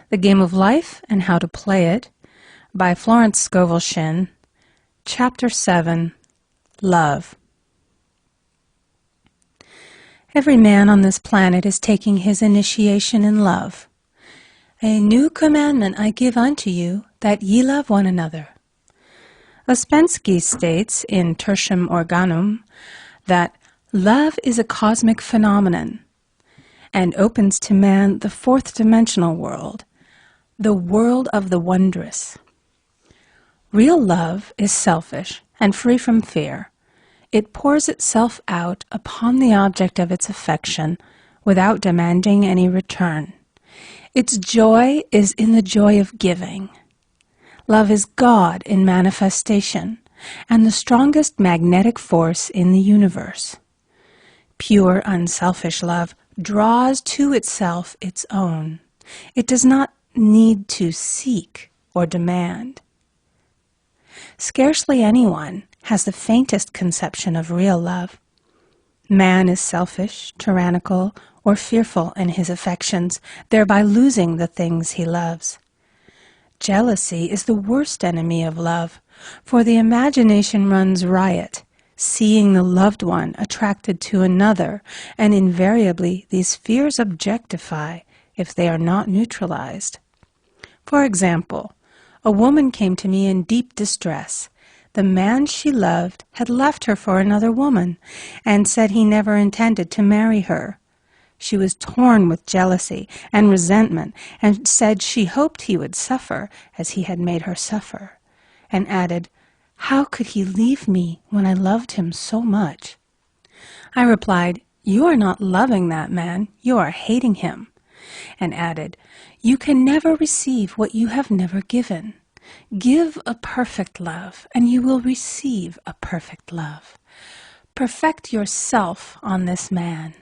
The Game of Life and How to Play It by Florence Scovel Shinn. Chapter 7, Love. Every man on this planet is taking his initiation in love. A new commandment I give unto you, that ye love one another. Ouspensky states in Tertium Organum that love is a cosmic phenomenon and opens to man the fourth dimensional world, the world of the wondrous. Real love is selfish and free from fear. It pours itself out upon the object of its affection without demanding any return. Its joy is in the joy of giving. Love is God in manifestation and the strongest magnetic force in the universe. Pure, unselfish love draws to itself its own. It does not need to seek or demand. Scarcely anyone has the faintest conception of real love. Man is selfish, tyrannical, or fearful in his affections, thereby losing the things he loves. Jealousy is the worst enemy of love, for the imagination runs riot, seeing the loved one attracted to another, and invariably these fears objectify if they are not neutralized. For example, a woman came to me in deep distress. The man she loved had left her for another woman and said he never intended to marry her. She was torn with jealousy and resentment and said she hoped he would suffer as he had made her suffer, and added, "How could he leave me when I loved him so much?" I replied, "You are not loving that man, you are hating him," and added, "You can never receive what you have never given. Give a perfect love, and you will receive a perfect love. Perfect yourself on this man.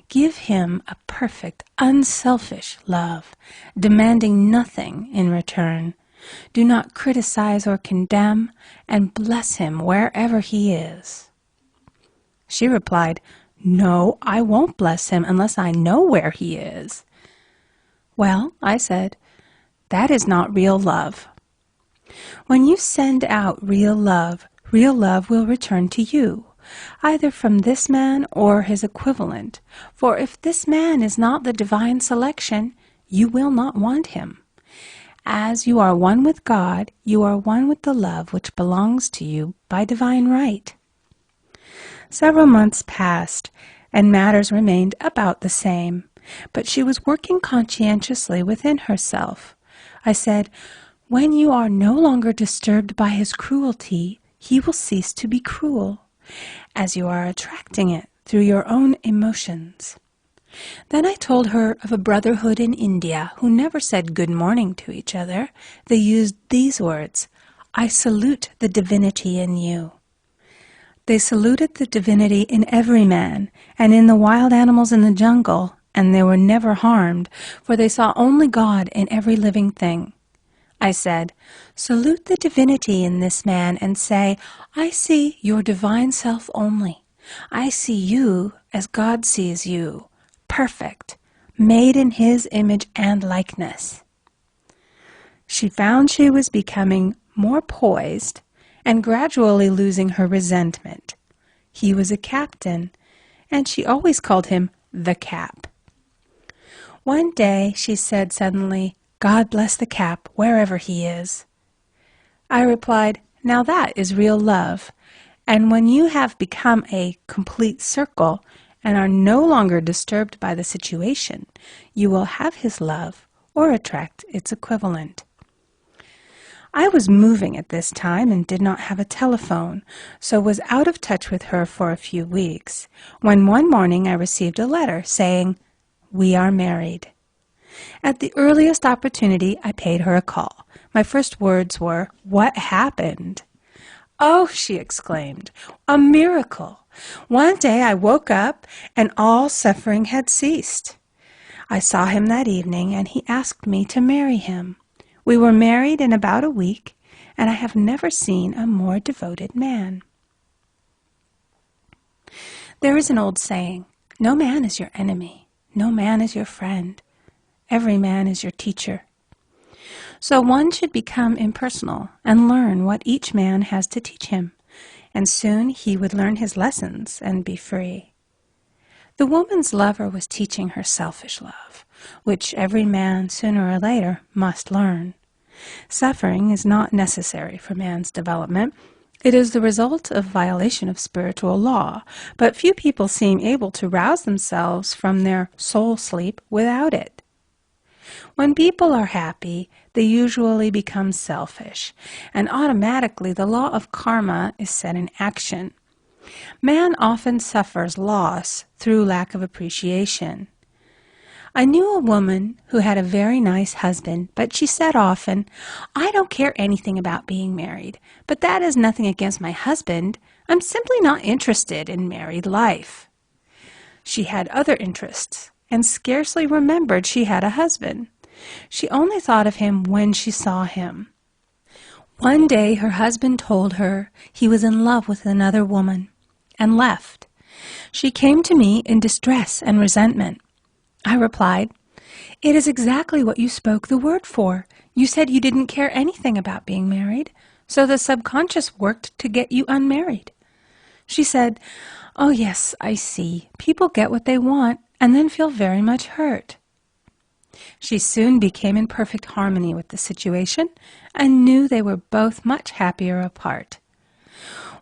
Give him a perfect, unselfish love, demanding nothing in return. Do not criticize or condemn, and bless him wherever he is." She replied, "No, I won't bless him unless I know where he is." "Well," I said, "that is not real love. When you send out real love will return to you, either from this man or his equivalent, for if this man is not the divine selection, you will not want him. As you are one with God, you are one with the love which belongs to you by divine right." Several months passed, and matters remained about the same, but she was working conscientiously within herself. I said, "When you are no longer disturbed by his cruelty, he will cease to be cruel, as you are attracting it through your own emotions." Then I told her of a brotherhood in India who never said good morning to each other. They used these words, "I salute the divinity in you." They saluted the divinity in every man and in the wild animals in the jungle, and they were never harmed, for they saw only God in every living thing. I said, "Salute the divinity in this man and say, I see your divine self only. I see you as God sees you, perfect, made in his image and likeness." She found she was becoming more poised and gradually losing her resentment. He was a captain, and she always called him the Cap. One day she said suddenly, "God bless the Cap wherever he is." I replied, "Now that is real love, and when you have become a complete circle and are no longer disturbed by the situation, you will have his love or attract its equivalent." I was moving at this time and did not have a telephone, so was out of touch with her for a few weeks, when one morning I received a letter saying, "We are married." At the earliest opportunity, I paid her a call. My first words were, "What happened?" "Oh," she exclaimed, "a miracle. One day I woke up and all suffering had ceased. I saw him that evening and he asked me to marry him. We were married in about a week, and I have never seen a more devoted man." There is an old saying, "No man is your enemy. No man is your friend. Every man is your teacher." So one should become impersonal and learn what each man has to teach him, and soon he would learn his lessons and be free. The woman's lover was teaching her selfish love, which every man sooner or later must learn. Suffering is not necessary for man's development. It is the result of violation of spiritual law, but few people seem able to rouse themselves from their soul sleep without it. When people are happy, they usually become selfish, and automatically the law of karma is set in action. Man often suffers loss through lack of appreciation. I knew a woman who had a very nice husband, but she said often, "I don't care anything about being married, but that is nothing against my husband. I'm simply not interested in married life." She had other interests and scarcely remembered she had a husband. She only thought of him when she saw him. One day her husband told her he was in love with another woman and left. She came to me in distress and resentment. I replied, "It is exactly what you spoke the word for. You said you didn't care anything about being married, so the subconscious worked to get you unmarried." She said, "Oh yes, I see. People get what they want and then feel very much hurt." She soon became in perfect harmony with the situation and knew they were both much happier apart.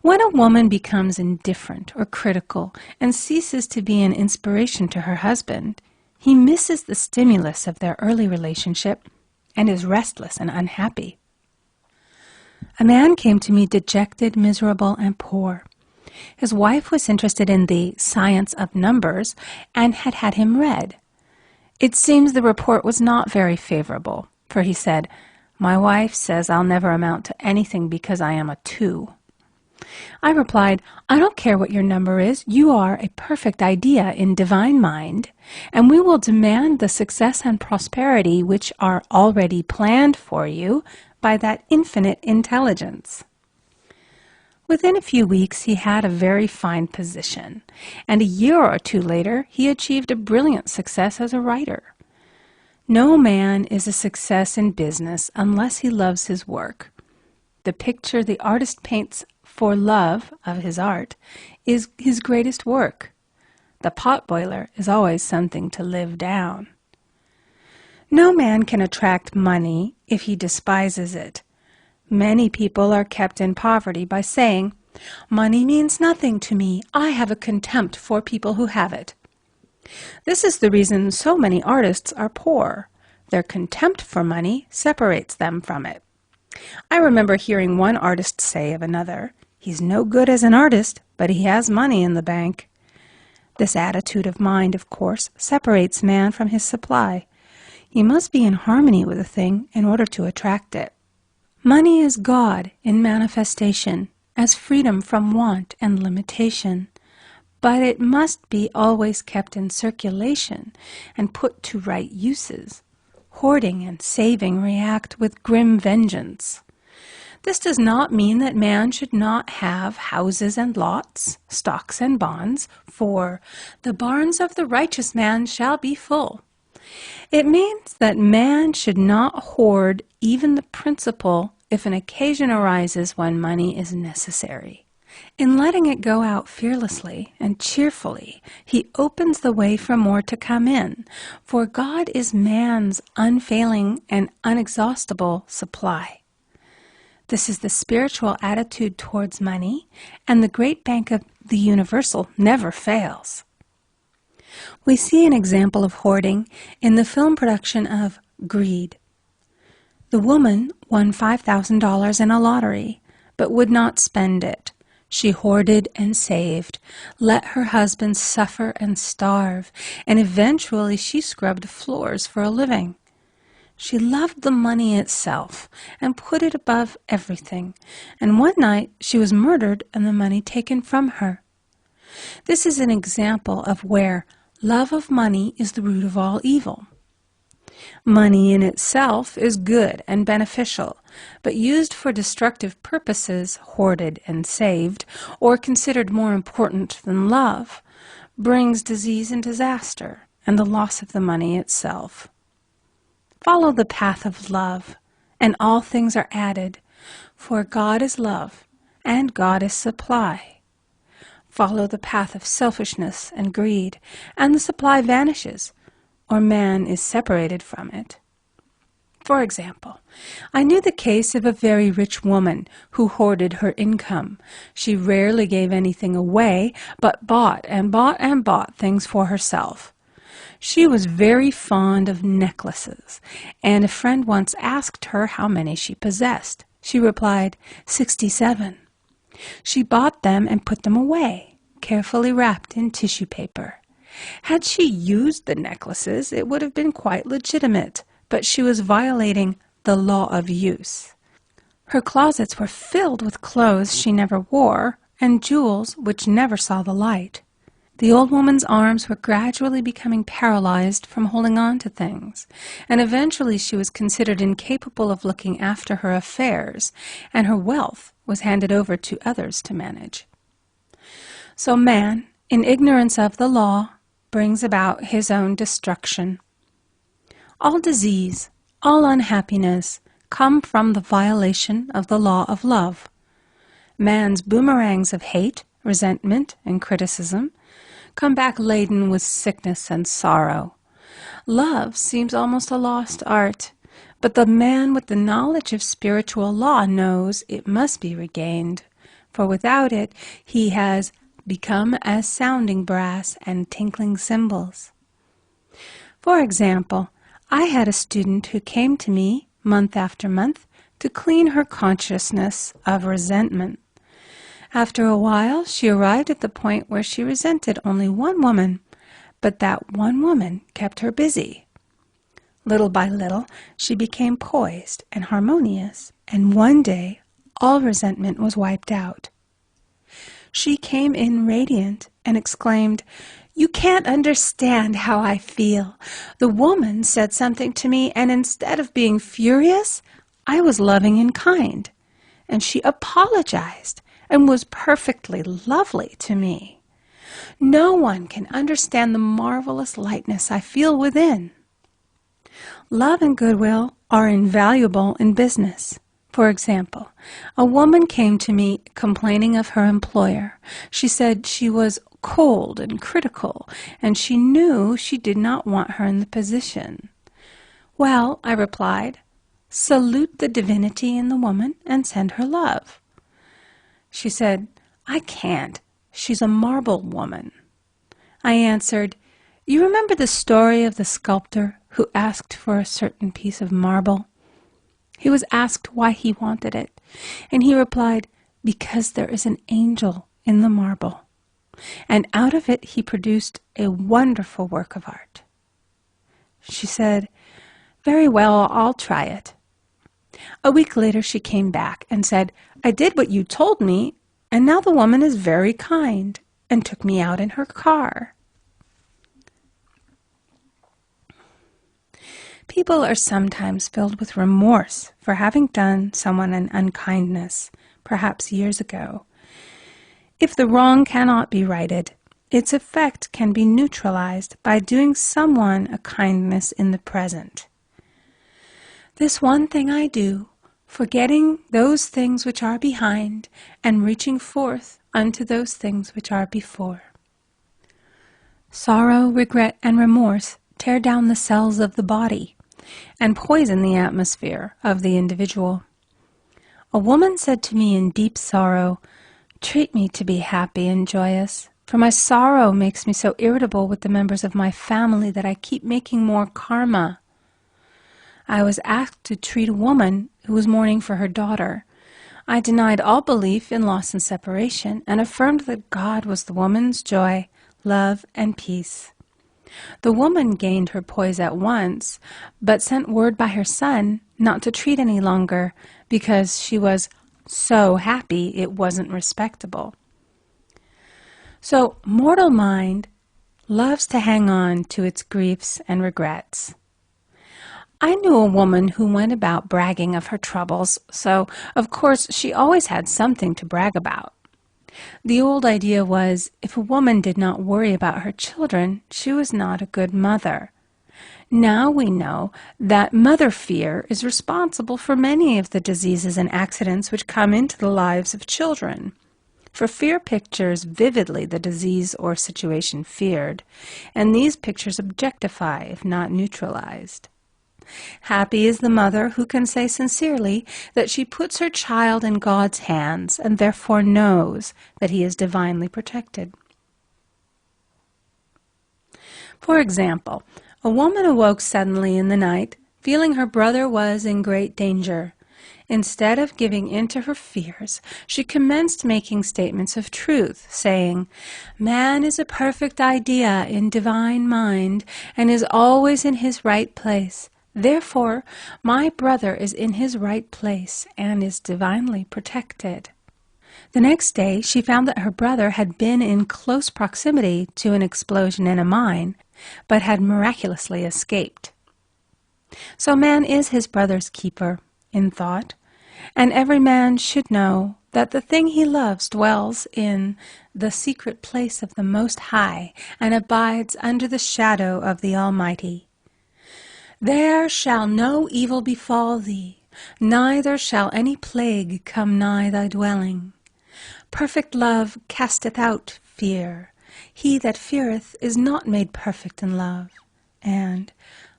When a woman becomes indifferent or critical and ceases to be an inspiration to her husband, he misses the stimulus of their early relationship and is restless and unhappy. A man came to me dejected, miserable, and poor. His wife was interested in the science of numbers and had had him read. It seems the report was not very favorable, for he said, "My wife says I'll never amount to anything because I am a 2. I replied, "I don't care what your number is. You are a perfect idea in divine mind, and we will demand the success and prosperity which are already planned for you by that infinite intelligence." Within a few weeks, he had a very fine position, and a year or two later, he achieved a brilliant success as a writer. No man is a success in business unless he loves his work. The picture the artist paints for love of his art is his greatest work. The potboiler is always something to live down. No man can attract money if he despises it. Many people are kept in poverty by saying, "Money means nothing to me. I have a contempt for people who have it." This is the reason so many artists are poor. Their contempt for money separates them from it. I remember hearing one artist say of another, "He's no good as an artist, but he has money in the bank." This attitude of mind, of course, separates man from his supply. He must be in harmony with a thing in order to attract it. Money is God in manifestation, as freedom from want and limitation. But it must be always kept in circulation and put to right uses. Hoarding and saving react with grim vengeance. This does not mean that man should not have houses and lots, stocks and bonds, for "the barns of the righteous man shall be full." It means that man should not hoard even the principal if an occasion arises when money is necessary. In letting it go out fearlessly and cheerfully, he opens the way for more to come in, for God is man's unfailing and unexhaustible supply. This is the spiritual attitude towards money, and the great bank of the universal never fails. We see an example of hoarding in the film production of Greed. The woman won $5,000 in a lottery, but would not spend it. She hoarded and saved, let her husband suffer and starve, and eventually she scrubbed floors for a living. She loved the money itself and put it above everything, and one night she was murdered and the money taken from her. This is an example of where love of money is the root of all evil. Money in itself is good and beneficial, but used for destructive purposes, hoarded and saved, or considered more important than love, brings disease and disaster and the loss of the money itself. Follow the path of love and all things are added. For God is love, and God is supply. Follow the path of selfishness and greed, and the supply vanishes, or man is separated from it. For example, I knew the case of a very rich woman who hoarded her income. She rarely gave anything away, but bought and bought and bought things for herself. She was very fond of necklaces, and a friend once asked her how many she possessed. She replied, 67. She bought them and put them away, carefully wrapped in tissue paper. Had she used the necklaces, it would have been quite legitimate, but she was violating the law of use. Her closets were filled with clothes she never wore and jewels which never saw the light. The old woman's arms were gradually becoming paralyzed from holding on to things, and eventually she was considered incapable of looking after her affairs, and her wealth was handed over to others to manage. So man, in ignorance of the law, brings about his own destruction. All disease, all unhappiness come from the violation of the law of love. Man's boomerangs of hate, resentment, and criticism come back laden with sickness and sorrow. Love seems almost a lost art, but the man with the knowledge of spiritual law knows it must be regained, for without it he has become as sounding brass and tinkling cymbals. For example, I had a student who came to me month after month to clean her consciousness of resentment. After a while, she arrived at the point where she resented only one woman, but that one woman kept her busy. Little by little, she became poised and harmonious, and one day, all resentment was wiped out. She came in radiant and exclaimed, "You can't understand how I feel. The woman said something to me, and instead of being furious, I was loving and kind. And she apologized and was perfectly lovely to me. No one can understand the marvelous lightness I feel within." Love and goodwill are invaluable in business. For example, a woman came to me complaining of her employer. She said she was cold and critical, and she knew she did not want her in the position. "Well," I replied, "salute the divinity in the woman and send her love." She said, "I can't. She's a marble woman." I answered, "You remember the story of the sculptor who asked for a certain piece of marble? He was asked why he wanted it, and he replied, 'Because there is an angel in the marble.' And out of it he produced a wonderful work of art." She said, "Very well, I'll try it." A week later she came back and said, "I did what you told me, and now the woman is very kind," and took me out in her car. People are sometimes filled with remorse for having done someone an unkindness, perhaps years ago. If the wrong cannot be righted, its effect can be neutralized by doing someone a kindness in the present. This one thing I do, forgetting those things which are behind, and reaching forth unto those things which are before. Sorrow, regret, and remorse tear down the cells of the body and poison the atmosphere of the individual. A woman said to me in deep sorrow, "Treat me to be happy and joyous, for my sorrow makes me so irritable with the members of my family that I keep making more karma." I was asked to treat a woman who was mourning for her daughter. I denied all belief in loss and separation and affirmed that God was the woman's joy, love, and peace. The woman gained her poise at once, but sent word by her son not to treat any longer because she was so happy it wasn't respectable. So mortal mind loves to hang on to its griefs and regrets. I knew a woman who went about bragging of her troubles, so of course she always had something to brag about. The old idea was, if a woman did not worry about her children, she was not a good mother. Now we know that mother fear is responsible for many of the diseases and accidents which come into the lives of children. For fear pictures vividly the disease or situation feared, and these pictures objectify if not neutralized. Happy is the mother who can say sincerely that she puts her child in God's hands and therefore knows that he is divinely protected. For example, a woman awoke suddenly in the night, feeling her brother was in great danger. Instead of giving in to her fears, she commenced making statements of truth, saying, "Man is a perfect idea in divine mind and is always in his right place. Therefore, my brother is in his right place and is divinely protected." The next day, she found that her brother had been in close proximity to an explosion in a mine, but had miraculously escaped. So man is his brother's keeper, in thought, and every man should know that the thing he loves dwells in the secret place of the Most High and abides under the shadow of the Almighty. There shall no evil befall thee, neither shall any plague come nigh thy dwelling. Perfect love casteth out fear. He that feareth is not made perfect in love. And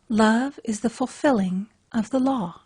love is the fulfilling of the law.